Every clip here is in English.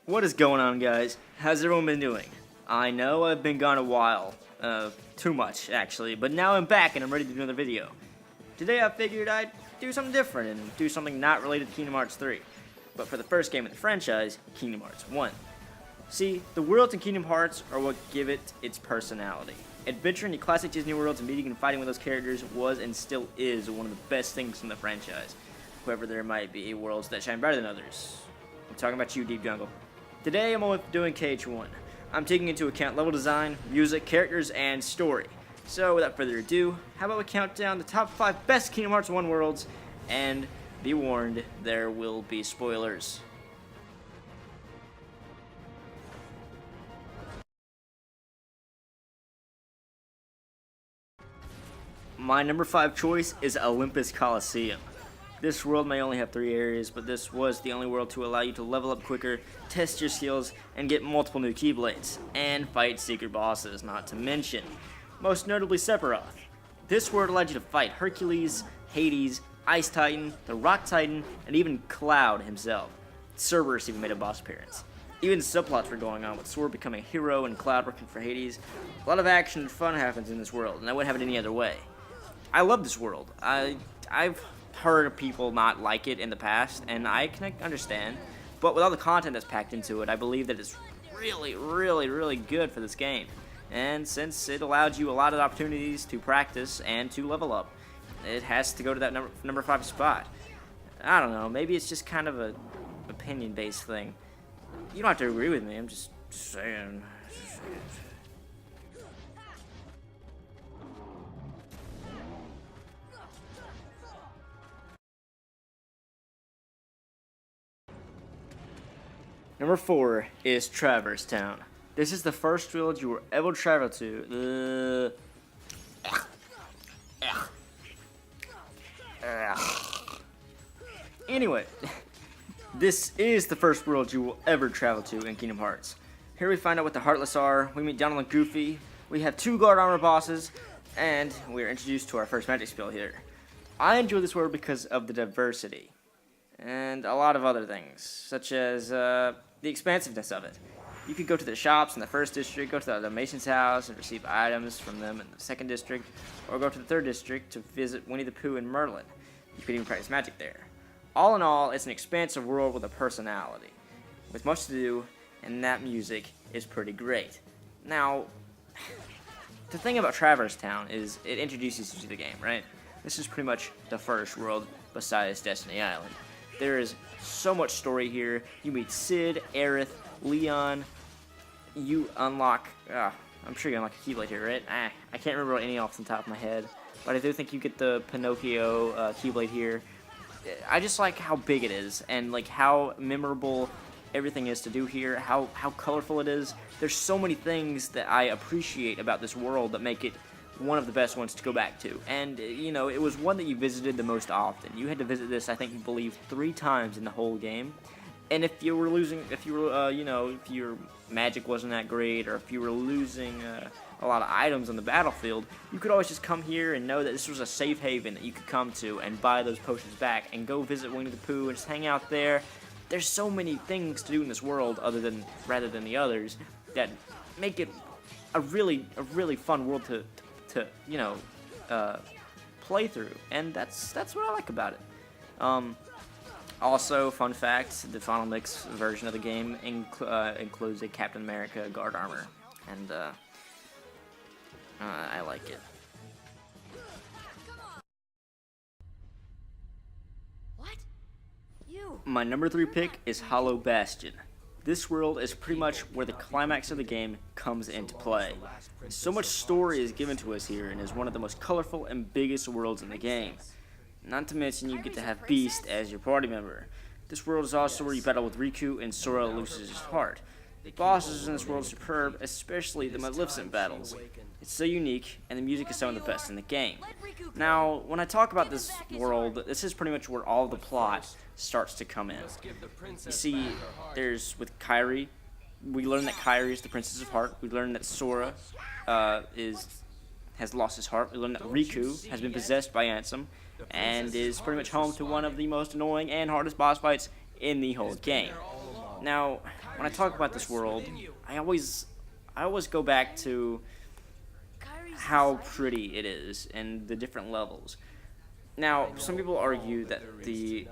What is going on, guys? How's everyone been doing? I know I've been gone a while. Too much, actually. But now I'm back and I'm ready to do another video. Today I figured I'd do something different and do something not related to Kingdom Hearts 3. But for the first game in the franchise, Kingdom Hearts 1. See, the worlds in Kingdom Hearts are what give it its personality. Adventuring the classic Disney worlds and meeting and fighting with those characters was and still is one of the best things in the franchise. However, there might be worlds that shine brighter than others. I'm talking about you, Deep Jungle. Today I'm only doing KH1. I'm taking into account level design, music, characters, and story. So without further ado, how about we count down the top 5 best Kingdom Hearts 1 worlds, and be warned, there will be spoilers. My number 5 choice is Olympus Coliseum. This world may only have 3 areas, but this was the only world to allow you to level up quicker, test your skills, and get multiple new Keyblades, and fight secret bosses, not to mention, most notably Sephiroth. This world allowed you to fight Hercules, Hades, Ice Titan, the Rock Titan, and even Cloud himself. Cerberus even made a boss appearance. Even subplots were going on, with Sora becoming a hero and Cloud working for Hades. A lot of action and fun happens in this world, and I wouldn't have it any other way. I love this world. I've heard people not like it in the past, and I can understand, but with all the content that's packed into it, I believe that it's really good for this game. And since it allowed you a lot of opportunities to practice and to level up, it has to go to that number 5 spot. I don't know, maybe it's just kind of a opinion-based thing. You don't have to agree with me, I'm just saying. Number 4 is Traverse Town. This is the first world you will ever travel to. Anyway, this is the first world you will ever travel to in Kingdom Hearts. Here we find out what the Heartless are, we meet Donald and Goofy, we have 2 guard armor bosses, and we are introduced to our first magic spell here. I enjoy this world because of the diversity, and a lot of other things, such as the expansiveness of it. You could go to the shops in the first district, go to the Dalmatian's house and receive items from them in the second district, or go to the third district to visit Winnie the Pooh and Merlin. You could even practice magic there. All in all, it's an expansive world with a personality, with much to do, and that music is pretty great. Now, the thing about Traverse Town is it introduces you to the game, right? This is pretty much the first world besides Destiny Island. There is so much story here. You meet Sid, Aerith, Leon. You unlock, I'm sure you unlock a Keyblade here, right? I can't remember any off the top of my head, but I do think you get the Pinocchio Keyblade here. I just like how big it is, and like how memorable everything is to do here, how colorful it is. There's so many things that I appreciate about this world that make it one of the best ones to go back to. And you know, it was one that you visited the most often. You had to visit this, I think, you believe 3 times in the whole game. And if you were losing, if your magic wasn't that great, or if you were losing a lot of items on the battlefield, you could always just come here and know that this was a safe haven that you could come to and buy those potions back and go visit Winnie the Pooh and just hang out there. There's so many things to do in this world rather than the others that make it a really fun world to play through, and that's what I like about it. Also, fun fact, the Final Mix version of the game includes a Captain America guard armor, and I like it. What? You? My number 3 pick is Hollow Bastion. This world is pretty much where the climax of the game comes into play. So much story is given to us here, and is one of the most colorful and biggest worlds in the game. Not to mention you get to have Beast as your party member. This world is also where you battle with Riku and Sora loses his heart. The bosses in this world are superb, especially the Maleficent battles. It's so unique, and the music is some of the best in the game. Now, when I talk about this world, this is pretty much where all the plot starts to come in. You see, with Kairi, we learn that Kairi is the Princess of Heart. We learn that Sora has lost his heart. We learn that Riku has been possessed by Ansem and is pretty much home to one of the most annoying and hardest boss fights in the whole game. Now, when I talk about this world, I always go back to Kyrie's how inside? pretty it is and the different levels. Now, some people argue that the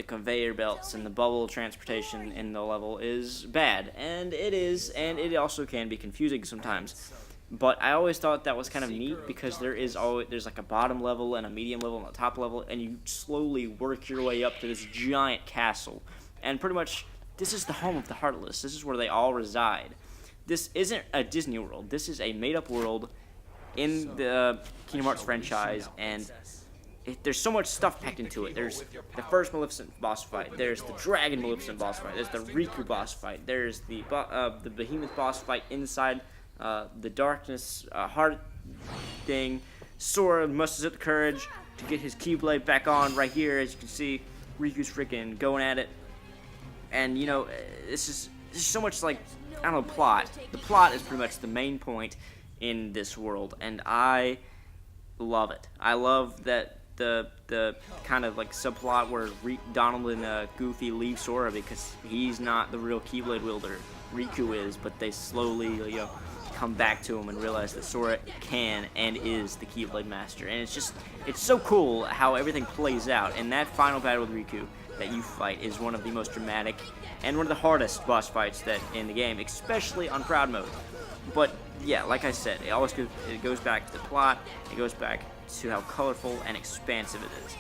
conveyor belts and the bubble transportation in the level is bad, and it is, and it also can be confusing sometimes. But I always thought that was kind of neat because there's like a bottom level and a medium level and a top level, and you slowly work your way up to this giant castle, and pretty much this is the home of the Heartless. This is where they all reside. This isn't a Disney World. This is a made-up world in the Kingdom Hearts franchise, and there's so much stuff packed into it. There's the first Maleficent boss fight. There's the Dragon Maleficent boss fight. There's the Riku boss fight. There's the Behemoth boss fight inside the Darkness Heart thing. Sora musters up the courage to get his Keyblade back on right here. As you can see, Riku's freaking going at it. And, you know, there's so much, like, I don't know, plot. The plot is pretty much the main point in this world, and I love it. I love that the kind of like subplot where Donald and Goofy leave Sora because he's not the real Keyblade wielder. Riku is, but they slowly, you know, come back to him and realize that Sora can and is the Keyblade master. And it's so cool how everything plays out. And that final battle with Riku that you fight is one of the most dramatic and one of the hardest boss fights that in the game, especially on Proud Mode. But yeah, like I said, it goes back to the plot. It goes back to how colorful and expansive it is,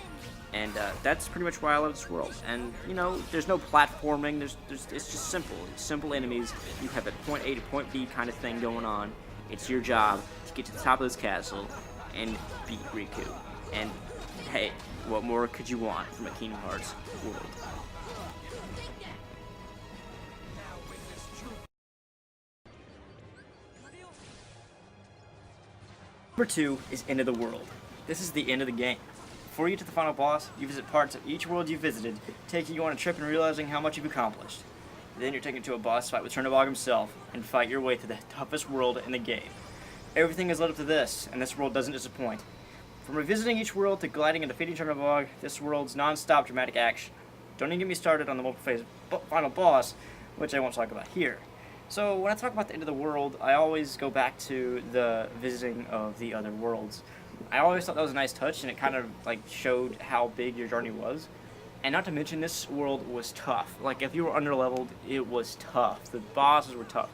and that's pretty much why I love this world. And you know, there's no platforming. It's just simple enemies. You have a point A to point B kind of thing going on. It's your job to get to the top of this castle and beat Riku. And hey, what more could you want from a Kingdom Hearts world? Number 2 is End of the World. This is the end of the game. Before you get to the final boss, you visit parts of each world you visited, taking you on a trip and realizing how much you've accomplished. Then you're taken to a boss fight with Chernobog himself, and fight your way through the toughest world in the game. Everything has led up to this, and this world doesn't disappoint. From revisiting each world to gliding and defeating Chernobog, this world's non-stop dramatic action. Don't even get me started on the multiple-phase final boss, which I won't talk about here. So when I talk about the end of the world, I always go back to the visiting of the other worlds. I always thought that was a nice touch, and it kind of like showed how big your journey was. And not to mention, this world was tough. Like, if you were underleveled, it was tough. The bosses were tough.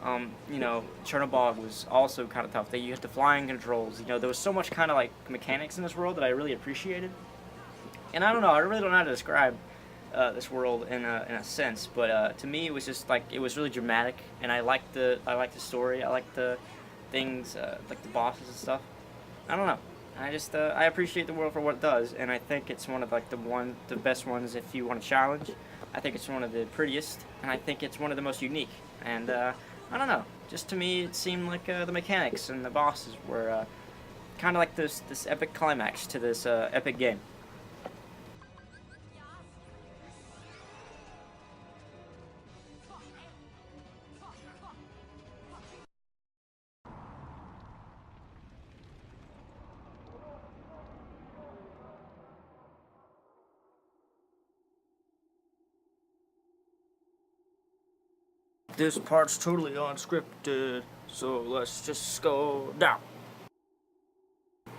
You know, Chernobog was also kind of tough. You had the flying controls. You know, there was so much kind of like mechanics in this world that I really appreciated. And I don't know, I really don't know how to describe this world in a sense, but to me it was just like, it was really dramatic, and I liked the story. I liked the things like the bosses and stuff. I don't know. I appreciate the world for what it does, and I think it's one of like the best ones if you want to challenge. I think it's one of the prettiest, and I think it's one of the most unique. And I don't know. Just to me, it seemed like the mechanics and the bosses were kind of like this epic climax to this epic game. This part's totally unscripted, so let's just go down.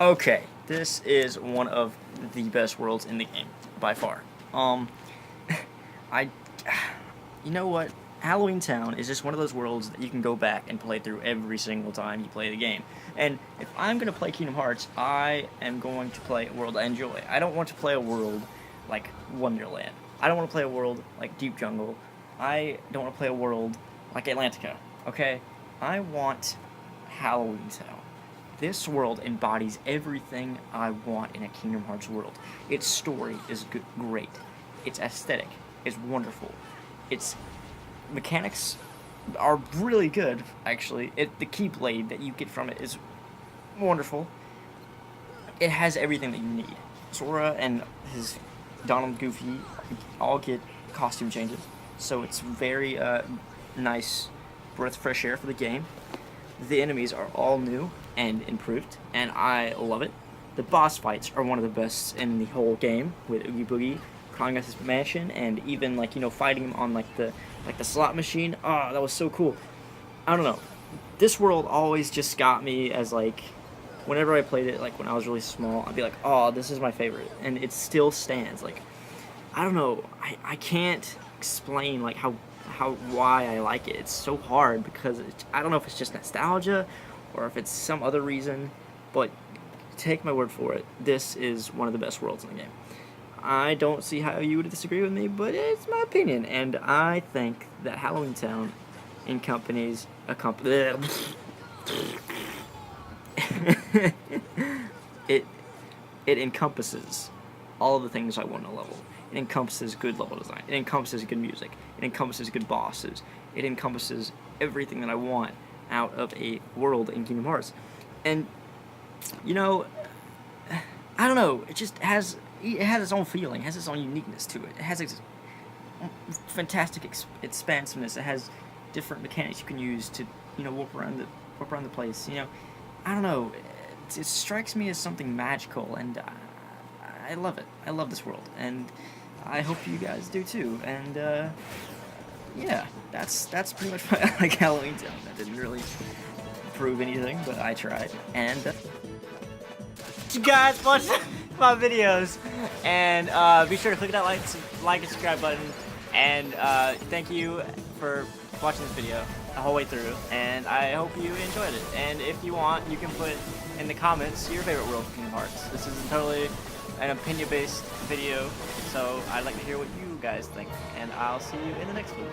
Okay, this is one of the best worlds in the game, by far. I, you know what? Halloween Town is just one of those worlds that you can go back and play through every single time you play the game. And if I'm going to play Kingdom Hearts, I am going to play a world I enjoy. I don't want to play a world like Wonderland. I don't want to play a world like Deep Jungle. I don't want to play a world like Atlantica, okay? I want Halloween Town. This world embodies everything I want in a Kingdom Hearts world. Its story is great. Its aesthetic is wonderful. Its mechanics are really good, actually. The Keyblade that you get from it is wonderful. It has everything that you need. Sora and his Donald Goofy all get costume changes, so it's very nice breath of fresh air for the game. The enemies are all new and improved, and I love it. The boss fights are one of the best in the whole game, with Oogie Boogie, crawling out his mansion, and even like fighting him on like the slot machine. Oh, that was so cool. I don't know. This world always just got me as like, whenever I played it, like when I was really small, I'd be like, oh, this is my favorite, and it still stands. Like, I don't know, I can't explain like how why I like it. It's so hard because I don't know if it's just nostalgia or if it's some other reason, but take my word for it, this is one of the best worlds in the game. I don't see how you would disagree with me, but it's my opinion, and I think that Halloween Town it encompasses all of the things I want in a level. It encompasses good level design. It encompasses good music. It encompasses good bosses. It encompasses everything that I want out of a world in Kingdom Hearts. And I don't know. It just has its own feeling. It has its own uniqueness to it. It has its fantastic expansiveness. It has different mechanics you can use to warp around the place. I don't know. It strikes me as something magical, and I love it. I love this world, and I hope you guys do too. And yeah, that's pretty much why I like Halloween Town. That didn't really prove anything, but I tried. And You guys watch my videos, and be sure to click that like and subscribe button. And thank you for watching this video the whole way through, and I hope you enjoyed it. And if you want, you can put in the comments your favorite world of Kingdom Hearts. This is totally an opinion-based video, so I'd like to hear what you guys think, and I'll see you in the next one.